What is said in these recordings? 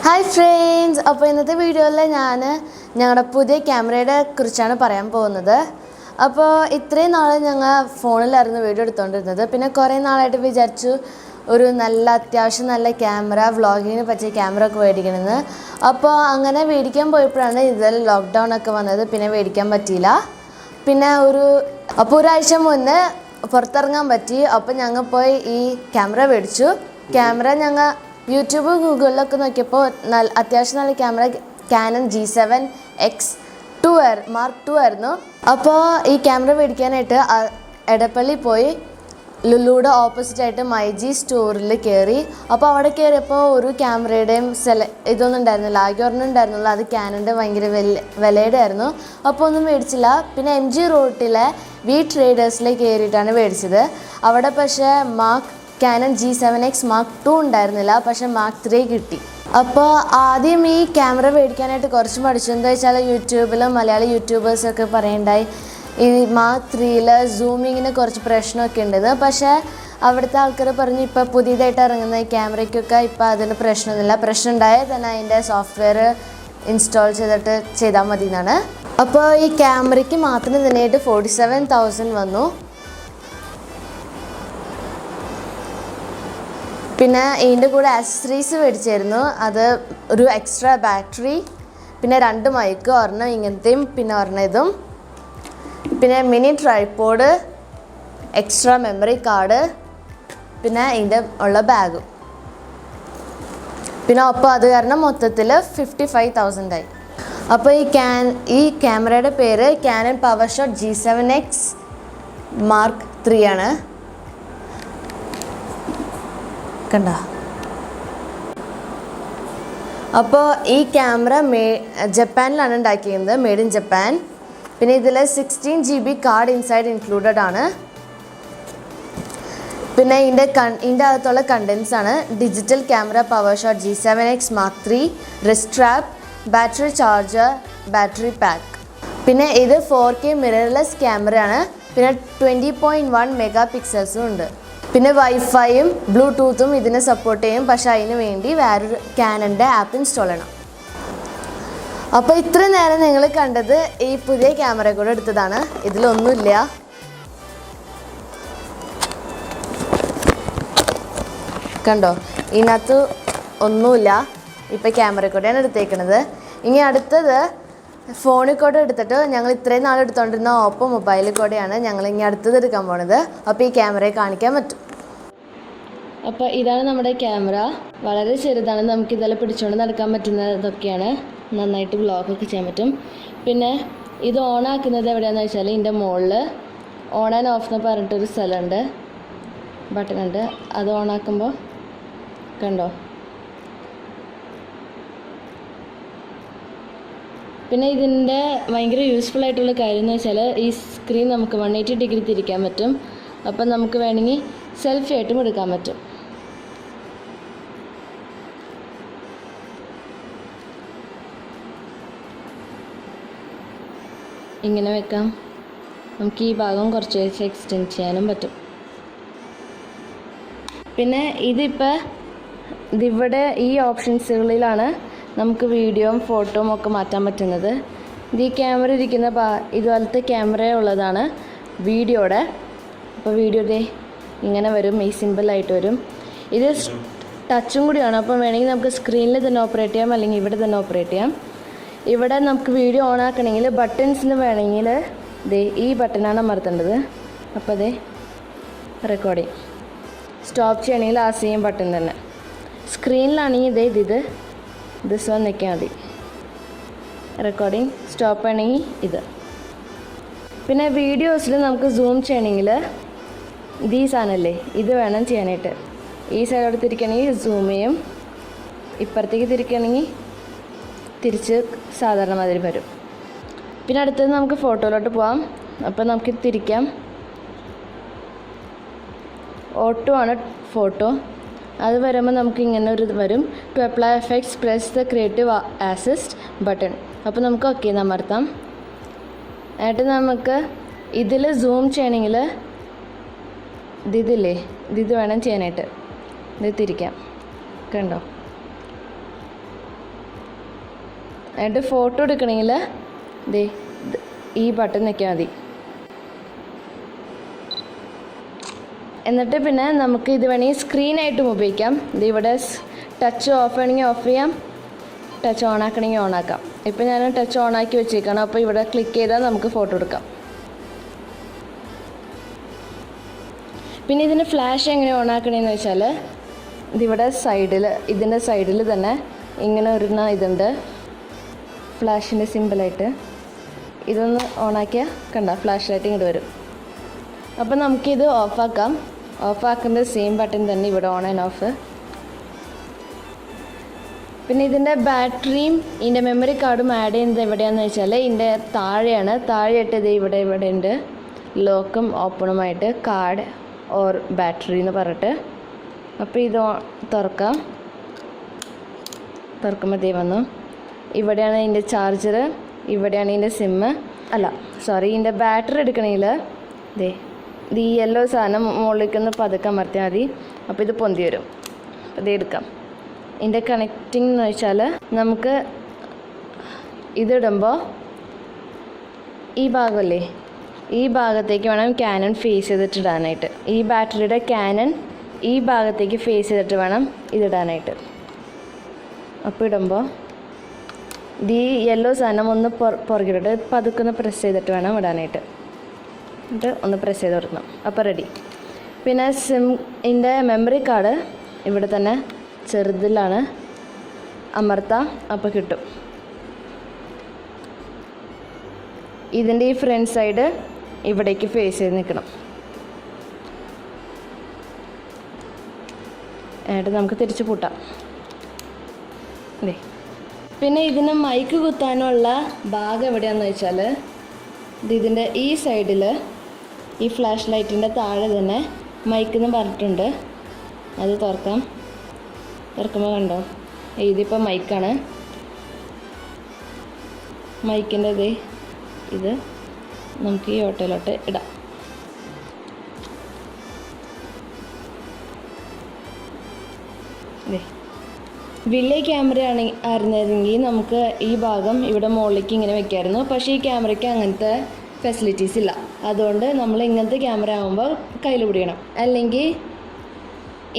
Hi friends! In this video, I will show camera കുറിച്ചാണ് പറയാൻ പോകുന്നത്. അപ്പോൾ ഇത്രയും നാൾ ഞങ്ങൾ ഫോണിലായിരുന്നു വീഡിയോ എടുത്തുകൊണ്ടിരുന്നത്. പിന്നെ കുറേ നാളായിട്ട് വിചാരിച്ചു ഒരു അത്യാവശ്യം നല്ല ക്യാമറ വ്ളോഗിങ്ങിന് പറ്റിയ ക്യാമറ ഒക്കെ മേടിക്കണമെന്ന്. അപ്പോൾ അങ്ങനെ മേടിക്കാൻ പോയപ്പോഴാണ് ഇതിൽ ലോക്ക്ഡൗൺ ഒക്കെ വന്നത്. പിന്നെ മേടിക്കാൻ പറ്റിയില്ല. പിന്നെ ഒരാഴ്ച മുന്നേ പുറത്തിറങ്ങാൻ പറ്റി. അപ്പോൾ ഞങ്ങൾ പോയി ഈ ക്യാമറ മേടിച്ചു. ക്യാമറ ഞങ്ങൾ യൂട്യൂബ് ഗൂഗിളിലൊക്കെ നോക്കിയപ്പോൾ അത്യാവശ്യം നല്ല camera Canon G7X Mark II ആയിരുന്നു. അപ്പോൾ ഈ ക്യാമറ മേടിക്കാനായിട്ട് എടപ്പള്ളി പോയി ലുലുയുടെ ഓപ്പോസിറ്റായിട്ട് മൈജി സ്റ്റോറിൽ കയറി. അപ്പോൾ അവിടെ കയറിയപ്പോൾ ഒരു ക്യാമറയുടെയും ഇതൊന്നും ഉണ്ടായിരുന്നില്ല, ആകെ ഒരെണ്ണം ഉണ്ടായിരുന്നുള്ളൂ. അത് ക്യാനൻ്റെ ഭയങ്കര വിലയുടെ ആയിരുന്നു. അപ്പോൾ ഒന്നും മേടിച്ചില്ല. പിന്നെ MG റോട്ടിലെ ട്രേഡേഴ്സിൽ കയറിയിട്ടാണ് മേടിച്ചത്. അവിടെ പക്ഷേ Canon G7X Mark II ഉണ്ടായിരുന്നില്ല, പക്ഷേ Mark III കിട്ടി. അപ്പോൾ ആദ്യം ഈ ക്യാമറ മേടിക്കാനായിട്ട് കുറച്ച് മടിച്ചു. എന്താ വെച്ചാൽ യൂട്യൂബിലും മലയാളി യൂട്യൂബേഴ്സൊക്കെ പറയുണ്ടായി ഈ Mark IIIൽ സൂമിങ്ങിന് കുറച്ച് പ്രശ്നമൊക്കെ ഉണ്ടെന്ന്. പക്ഷേ അവിടുത്തെ ആൾക്കാർ പറഞ്ഞു ഇപ്പോൾ പുതിയതായിട്ട് ഇറങ്ങുന്ന ഈ ക്യാമറയ്ക്കൊക്കെ ഇപ്പോൾ അതിന് പ്രശ്നമൊന്നുമില്ല. പ്രശ്നം ഉണ്ടായാൽ തന്നെ അതിൻ്റെ സോഫ്റ്റ്വെയർ ഇൻസ്റ്റാൾ ചെയ്താൽ മതി എന്നാണ്. അപ്പോൾ ഈ ക്യാമറയ്ക്ക് മാത്രം തന്നെയായിട്ട് 47,000 വന്നു. പിന്നെ ഇതിൻ്റെ കൂടെ ആക്സസറീസ് മേടിച്ചായിരുന്നു. അത് ഒരു എക്സ്ട്രാ ബാറ്ററി, പിന്നെ 2 മൈക്ക്, ഒരെണ്ണം ഇങ്ങനത്തെയും പിന്നെ ഒരെണ്ണം ഇതും, പിന്നെ mini tripod, extra memory card, പിന്നെ ഇതിൻ്റെ ഉള്ള ബാഗും. പിന്നെ അപ്പോൾ അത് കാരണം മൊത്തത്തിൽ 55,000 ആയി. അപ്പോൾ ഈ ക്യാമറയുടെ പേര് Canon Powershot G7X Mark III ആണ്. കണ്ട. അപ്പോൾ ഈ ക്യാമറ ജപ്പാനിലാണ് ഉണ്ടാക്കിയത്, മെയ്ഡ് ഇൻ ജപ്പാൻ. പിന്നെ ഇതിൽ 16 GB കാർഡ് ഇൻസൈഡ് ഇൻക്ലൂഡഡ് ആണ്. പിന്നെ ഇതിൻ്റെ അകത്തുള്ള കണ്ടൻസ് ആണ്: digital camera Powershot G7X Mark III, wrist strap, battery charger, battery pack. പിന്നെ ഇത് 4K മിറർലെസ് ക്യാമറയാണ്. പിന്നെ 20.1 മെഗാ പിക്സൽസും ഉണ്ട്. പിന്നെ വൈഫൈയും ബ്ലൂടൂത്തും ഇതിനെ സപ്പോർട്ട് ചെയ്യും. പക്ഷേ അതിന് വേണ്ടി വേറൊരു ക്യാനൻ്റെ ആപ്പ് ഇൻസ്റ്റാൾ ചെയ്യണം. അപ്പോൾ ഇത്ര നേരം നിങ്ങൾ കണ്ടത് ഈ പുതിയ ക്യാമറ കൂടെ എടുത്തതാണ്. ഇതിലൊന്നുമില്ല. കണ്ടോ, ഇതിനകത്ത് ഒന്നുമില്ല. ഇപ്പോൾ ക്യാമറ കൂടെയാണ് എടുത്തേക്കുന്നത്. ഇനി അടുത്തത് ഫോണിൽ കൂടെ എടുത്തിട്ട് ഞങ്ങൾ ഇത്രയും നാൾ എടുത്തുകൊണ്ടിരുന്ന ഓപ്പോ മൊബൈലിൽ കൂടെയാണ് ഞങ്ങൾ ഇനി അടുത്തത് എടുക്കാൻ പോണത്. അപ്പോൾ ഈ ക്യാമറയെ കാണിക്കാൻ പറ്റും. അപ്പോൾ ഇതാണ് നമ്മുടെ ക്യാമറ. വളരെ ചെറുതാണ്. നമുക്ക് ഇതെല്ലാം പിടിച്ചുകൊണ്ട് നടക്കാൻ പറ്റുന്നതൊക്കെയാണ്. നന്നായിട്ട് വ്ളോഗൊക്കെ ചെയ്യാൻ പറ്റും. പിന്നെ ഇത് ഓണാക്കുന്നത് എവിടെയാണെന്ന് വെച്ചാൽ ഇതിൻ്റെ മുകളിൽ ഓൺ ആൻഡ് ഓഫ് എന്ന് പറഞ്ഞിട്ടൊരു സ്ഥലമുണ്ട്, ബട്ടണുണ്ട്. അത് ഓണാക്കുമ്പോൾ കണ്ടോ. പിന്നെ ഇതിൻ്റെ ഭയങ്കര യൂസ്ഫുൾ ആയിട്ടുള്ള കാര്യം എന്ന് വെച്ചാൽ ഈ സ്ക്രീൻ നമുക്ക് 180 ഡിഗ്രി തിരിക്കാൻ പറ്റും. അപ്പം നമുക്ക് വേണമെങ്കിൽ സെൽഫി ആയിട്ടും എടുക്കാൻ പറ്റും. ഇങ്ങനെ വെക്കാം. നമുക്ക് ഈ ഭാഗം കുറച്ച് എക്സ്റ്റെൻഡ് ചെയ്യാനും പറ്റും. പിന്നെ ഇതിവിടെ ഈ ഓപ്ഷൻസുകളിലാണ് നമുക്ക് വീഡിയോയും ഫോട്ടോയും ഒക്കെ മാറ്റാൻ പറ്റുന്നത്. ഇത് ഈ ക്യാമറ ഇരിക്കുന്ന ഇതുപോലത്തെ ക്യാമറ ഉള്ളതാണ് വീഡിയോയുടെ. അപ്പോൾ വീഡിയോ ഇങ്ങനെ വരും, ഈ സിമ്പിളായിട്ട് വരും. ഇത് ടച്ചും കൂടിയാണ്. അപ്പോൾ വേണമെങ്കിൽ നമുക്ക് സ്ക്രീനിൽ തന്നെ ഓപ്പറേറ്റ് ചെയ്യാം, അല്ലെങ്കിൽ ഇവിടെ തന്നെ ഓപ്പറേറ്റ് ചെയ്യാം. ഇവിടെ നമുക്ക് വീഡിയോ ഓൺ ആക്കണമെങ്കിൽ ബട്ടൺസിന് വേണമെങ്കിൽ ഈ ബട്ടനാണ് അമർത്തേണ്ടത്. അപ്പോൾ റെക്കോർഡിങ് സ്റ്റോപ്പ് ചെയ്യണമെങ്കിൽ ആ സെയിം ബട്ടൺ തന്നെ. സ്ക്രീനിലാണെങ്കിൽ ദിസ് വൺ നിൽക്കാൻ മതി. റെക്കോർഡിങ് സ്റ്റോപ്പ് ചെയ്യണമെങ്കിൽ ഇത്. പിന്നെ വീഡിയോസിൽ നമുക്ക് സൂം ചെയ്യണമെങ്കിൽ ഈ സാധനമല്ലേ, ഇത് വേണം ചെയ്യാനായിട്ട്. ഈ സൈഡോട് തിരിക്കണമെങ്കിൽ സൂം ചെയ്യും, ഇപ്പുറത്തേക്ക് തിരിക്കണമെങ്കിൽ തിരിച്ച് സാധാരണ മാതിരി വരും. പിന്നെ അടുത്തത് നമുക്ക് ഫോട്ടോയിലോട്ട് പോകാം. അപ്പോൾ നമുക്ക് തിരിക്കാം. ഓട്ടോ ആണ് ഫോട്ടോ. അത് വരുമ്പോൾ നമുക്ക് ഇങ്ങനെ ഒരു ഇത് വരും. To apply effects press the creative assist button. അപ്പോൾ നമുക്ക് ഓക്കെ അമർത്താം. എന്നിട്ട് നമുക്ക് ഇതിൽ സൂം ചെയ്യണമെങ്കിൽ ഇത് വേണം ചെയ്യാനായിട്ട്. ഇത് തിരിക്കാം. കണ്ടോ. എന്നിട്ട് ഫോട്ടോ എടുക്കണമെങ്കിൽ ദേ ഈ ബട്ടൺ ഞെക്കിയാൽ മതി. എന്നിട്ട് പിന്നെ നമുക്ക് ഇത് വേണമെങ്കിൽ സ്ക്രീനായിട്ടും ഉപയോഗിക്കാം. ഇത് ഇവിടെ ടച്ച് ഓഫ് വേണമെങ്കിൽ ഓഫ് ചെയ്യാം, ടച്ച് ഓൺ ആക്കണമെങ്കിൽ ഓൺ ആക്കാം. ഇപ്പം ഞാൻ ടച്ച് ഓൺ ആക്കി വെച്ചേക്കണം. അപ്പോൾ ഇവിടെ ക്ലിക്ക് ചെയ്താൽ നമുക്ക് ഫോട്ടോ എടുക്കാം. പിന്നെ ഇതിന് ഫ്ലാഷ് എങ്ങനെ ഓൺ ആക്കണമെന്ന് വെച്ചാൽ ഇതിവിടെ സൈഡിൽ, ഇതിൻ്റെ സൈഡിൽ തന്നെ ഇങ്ങനെ ഇതുണ്ട് ഫ്ലാഷിൻ്റെ സിമ്പിളായിട്ട്. ഇതൊന്ന് ഓണാക്കിയാൽ കണ്ട ഫ്ലാഷ് ലൈറ്റ് ഇങ്ങോട്ട് വരും. അപ്പം നമുക്കിത് ഓഫാക്കാം. ഓഫാക്കുന്ന സെയിം ബട്ടൺ തന്നെ ഇവിടെ ഓൺ ആൻഡ് ഓഫ്. പിന്നെ ഇതിൻ്റെ ബാറ്ററിയും ഇതിൻ്റെ മെമ്മറി കാർഡും ആഡ് ചെയ്യുന്നത് എവിടെയാണെന്ന് വെച്ചാൽ ഇതിൻ്റെ താഴെയാണ്. താഴെയായിട്ട് ഇത് ഇവിടെ ഉണ്ട് ലോക്കും ഓപ്പണുമായിട്ട് കാർഡ് ഓർ ബാറ്ററി എന്ന് പറഞ്ഞിട്ട്. അപ്പോൾ ഇത് തുറക്കാം. തുറക്കുമ്പോൾ ദേ വന്നു. ഇവിടെയാണ് ഇതിൻ്റെ ചാർജർ, ഇവിടെയാണ് ഇതിൻ്റെ സിമ്മ്. ഇതിൻ്റെ ബാറ്ററി എടുക്കണമെങ്കിൽ ദേ ഇത് ഈ യെല്ലോ സാധനം മുകളിലേക്കൊന്ന് പതുക്കെ അമർത്തിയാൽ മതി. അപ്പോൾ ഇത് പൊന്തി വരും. അപ്പോൾ ഇത് എടുക്കാം. ഇതിൻ്റെ കണക്റ്റിംഗ് എന്ന് വെച്ചാൽ നമുക്ക് ഇതിടുമ്പോൾ ഈ ഭാഗമല്ലേ, ഈ ഭാഗത്തേക്ക് വേണം ക്യാനൺ ഫേസ് ചെയ്തിട്ടിടാനായിട്ട്. ഈ ബാറ്ററിയുടെ ക്യാനൺ ഈ ഭാഗത്തേക്ക് ഫേസ് ചെയ്തിട്ട് വേണം ഇതിടാനായിട്ട്. അപ്പോൾ ഇടുമ്പോൾ ഇത് ഈ യെല്ലോ സാധനം ഒന്ന് പുറകിലിട്ട് പതുക്കെ ഒന്ന് പ്രസ് ചെയ്തിട്ട് വേണം ഇടാനായിട്ട്. എന്നിട്ട് ഒന്ന് പ്രസ് ചെയ്ത് കൊടുക്കണം. അപ്പോൾ റെഡി. പിന്നെ ഇതിൻ്റെ മെമ്മറി കാർഡ് ഇവിടെ തന്നെ ചെറുതിലാണ് അമർത്താം. അപ്പോൾ കിട്ടും. ഇതിൻ്റെ ഈ ഫ്രണ്ട് സൈഡ് ഇവിടേക്ക് ഫേസ് ചെയ്ത് നിൽക്കണം. എന്നിട്ട് നമുക്ക് തിരിച്ച് പൂട്ടാം. അല്ലേ. പിന്നെ ഇതിന് മൈക്ക് കുത്താനുള്ള ഭാഗം എവിടെയാണെന്ന് വെച്ചാൽ ഇതിൻ്റെ ഈ സൈഡിൽ ഈ ഫ്ലാഷ് ലൈറ്റിൻ്റെ താഴെ തന്നെ മൈക്ക് എന്ന് പറഞ്ഞിട്ടുണ്ട്. അത് തുറക്കാം. തുറക്കുമ്പോൾ കണ്ടോ ഇതിപ്പോൾ മൈക്കാണ്. മൈക്കിൻ്റെ ഇത് നമുക്ക് ഈ ഓട്ടോയിലോട്ട് ഇടാം. വലിയ ക്യാമറ ആയിരുന്നെങ്കിൽ നമുക്ക് ഈ ഭാഗം ഇവിടെ മുകളിലേക്ക് ഇങ്ങനെ വെക്കാമായിരുന്നു. പക്ഷേ ഈ ക്യാമറയ്ക്ക് അങ്ങനത്തെ ഫെസിലിറ്റീസ് ഇല്ല. അതുകൊണ്ട് നമ്മൾ ഇങ്ങനത്തെ ക്യാമറ ആകുമ്പോൾ കയ്യിൽ പിടിക്കണം. അല്ലെങ്കിൽ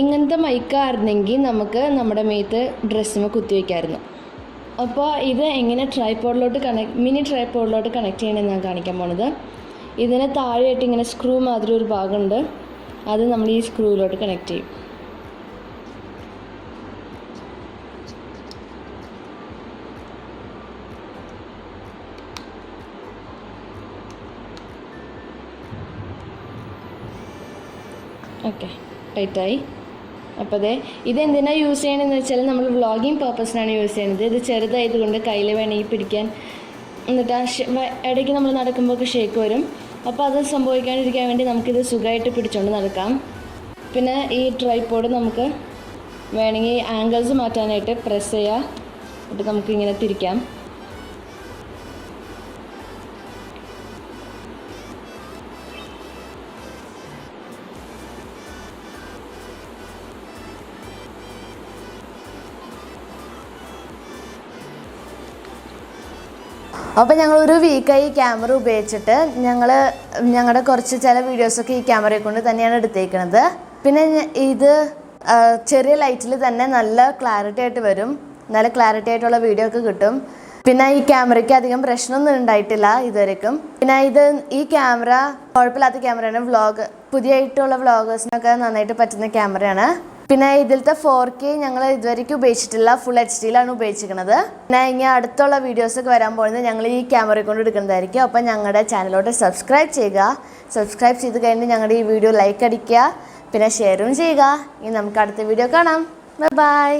ഇങ്ങനത്തെ മൈക്കായിരുന്നെങ്കിൽ നമുക്ക് നമ്മുടെ മേത്ത് ഡ്രസ്സിന് കുത്തി വയ്ക്കാമായിരുന്നു. അപ്പോൾ ഇത് എങ്ങനെ മിനി ട്രൈപോഡിലോട്ട് കണക്ട് ചെയ്യണമെന്ന് ഞാൻ കാണിക്കാൻ പോണത്. ഇതിന് താഴെയായിട്ട് ഇങ്ങനെ സ്ക്രൂ മാതിരി ഒരു ഭാഗമുണ്ട്. അത് നമ്മൾ ഈ സ്ക്രൂവിലോട്ട് കണക്ട് ചെയ്യും. ഓക്കെ, ടൈറ്റായി. അപ്പോൾ ഇതെന്തിനാണ് യൂസ് ചെയ്യണമെന്ന് വെച്ചാൽ നമ്മൾ വ്ളോഗിങ് പർപ്പസിനാണ് യൂസ് ചെയ്യുന്നത്. ഇത് ചെറുതായതുകൊണ്ട് കയ്യിൽ വേണമെങ്കിൽ പിടിക്കാൻ, എന്നിട്ട് ഇടയ്ക്ക് നമ്മൾ നടക്കുമ്പോൾ ഷേക്ക് വരും. അപ്പോൾ അത് സംഭവിക്കാണ്ടിരിക്കാൻ വേണ്ടി നമുക്കിത് സുഖമായിട്ട് പിടിച്ചുകൊണ്ട് നടക്കാം. പിന്നെ ഈ ട്രൈപോഡ് നമുക്ക് വേണമെങ്കിൽ ആംഗിൾസ് മാറ്റാനായിട്ട് പ്രസ് ചെയ്യാം. എന്നിട്ട് നമുക്കിങ്ങനെ തിരിക്കാം. അപ്പോൾ ഞങ്ങളൊരു വീക്കായി ഈ ക്യാമറ ഉപയോഗിച്ചിട്ട് ഞങ്ങളുടെ കുറച്ച് ചില വീഡിയോസൊക്കെ ഈ ക്യാമറയെ കൊണ്ട് തന്നെയാണ് എടുത്തേക്കുന്നത്. പിന്നെ ഇത് ചെറിയ ലൈറ്റിൽ തന്നെ നല്ല ക്ലാരിറ്റി ആയിട്ട് വരും. നല്ല ക്ലാരിറ്റി ആയിട്ടുള്ള വീഡിയോ ഒക്കെ കിട്ടും. പിന്നെ ഈ ക്യാമറയ്ക്ക് അധികം പ്രശ്നമൊന്നും ഉണ്ടായിട്ടില്ല ഇതുവരെക്കും. പിന്നെ ഈ ക്യാമറ കുഴപ്പമില്ലാത്ത ക്യാമറയാണ്. പുതിയതായിട്ടുള്ള വ്ളോഗേഴ്സിനൊക്കെ നന്നായിട്ട് പറ്റുന്ന ക്യാമറയാണ്. പിന്നെ ഇതിലത്തെ 4K ഞങ്ങൾ ഇതുവരെയ്ക്കും ഉപയോഗിച്ചിട്ടില്ല. ഫുൾ HD ഉപയോഗിച്ചിരിക്കുന്നത്. പിന്നെ ഇനി അടുത്തുള്ള വീഡിയോസൊക്കെ വരാൻ പോകുന്നത് ഞങ്ങൾ ഈ ക്യാമറയെ കൊണ്ട് എടുക്കുന്നതായിരിക്കും. അപ്പോൾ ഞങ്ങളുടെ ചാനലോട്ട് സബ്സ്ക്രൈബ് ചെയ്യുക. സബ്സ്ക്രൈബ് ചെയ്ത് കഴിഞ്ഞ് ഞങ്ങളുടെ ഈ വീഡിയോ ലൈക്ക് അടിക്കുക, പിന്നെ ഷെയറും ചെയ്യുക. ഇനി നമുക്ക് അടുത്ത വീഡിയോ കാണാം. ബൈ.